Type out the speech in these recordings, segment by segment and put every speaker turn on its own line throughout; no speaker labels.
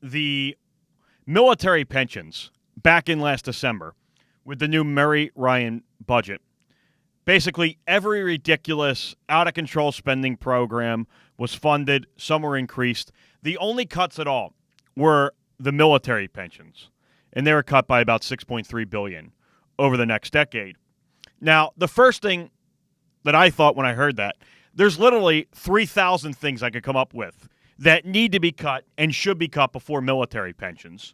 the military pensions back in last December with the new Murray-Ryan budget. Basically, every ridiculous, out-of-control spending program was funded. Some were increased. The only cuts at all were the military pensions, and they were cut by about $6.3 billion over the next decade. Now, the first thing that I thought when I heard that, there's literally 3,000 things I could come up with that need to be cut and should be cut before military pensions.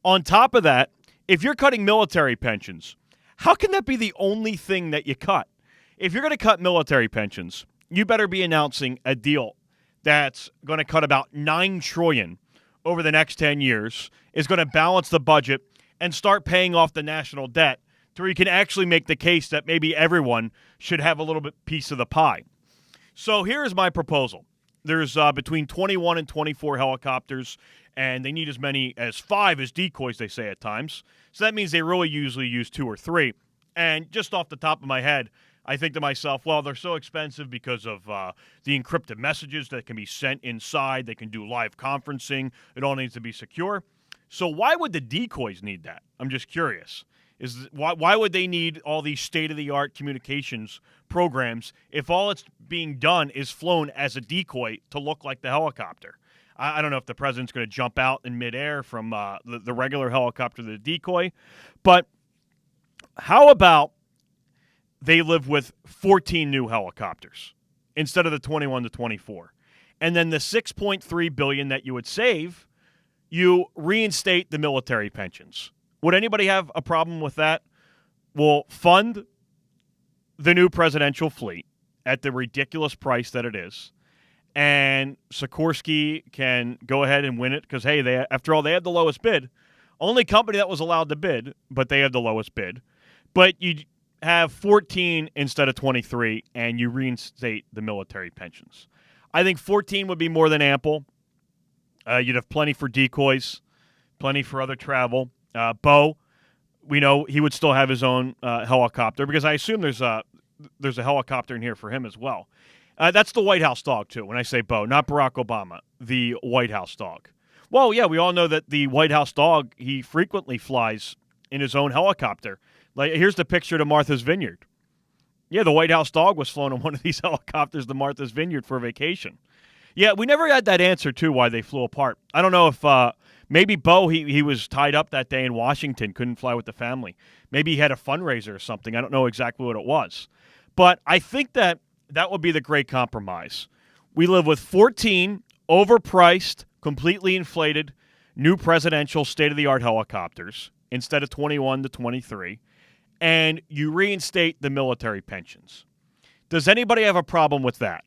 On top of that, if you're cutting military pensions, how can that be the only thing that you cut? If you're going to cut military pensions, you better be announcing a deal that's going to cut about $9 trillion over the next 10 years, is going to balance the budget and start paying off the national debt to where you can actually make the case that maybe everyone should have a little bit piece of the pie. So here's my proposal. There's between 21 and 24 helicopters, and they need as many as 5 as decoys, they say at times. So that means they really usually use 2 or 3. And just off the top of my head, I think to myself, well, they're so expensive because of the encrypted messages that can be sent inside. They can do live conferencing. It all needs to be secure. So why would the decoys need that? I'm just curious. Why would they need all these state-of-the-art communications programs if all it's being done is flown as a decoy to look like the helicopter? I don't know if the president's going to jump out in midair from the regular helicopter to the decoy, but how about they live with 14 new helicopters instead of the 21 to 24? And then the $6.3 billion that you would save, you reinstate the military pensions. Would anybody have a problem with that? We'll fund the new presidential fleet at the ridiculous price that it is. And Sikorsky can go ahead and win it because, hey, after all, they had the lowest bid. Only company that was allowed to bid, but they had the lowest bid. But you have 14 instead of 23, and you reinstate the military pensions. I think 14 would be more than ample. You'd have plenty for decoys, plenty for other travel. Bo, we know he would still have his own helicopter because I assume there's a helicopter in here for him as well. That's the White House dog, too, when I say Bo, not Barack Obama, the White House dog. Well, yeah, we all know that the White House dog, he frequently flies in his own helicopter. Like, here's the picture to Martha's Vineyard. Yeah, the White House dog was flown on one of these helicopters to Martha's Vineyard for a vacation. Yeah, we never had that answer, too, why they flew apart. I don't know if maybe Bo, he was tied up that day in Washington, couldn't fly with the family. Maybe he had a fundraiser or something. I don't know exactly what it was. But I think that would be the great compromise. We live with 14 overpriced, completely inflated, new presidential state-of-the-art helicopters instead of 21 to 23, and you reinstate the military pensions. Does anybody have a problem with that?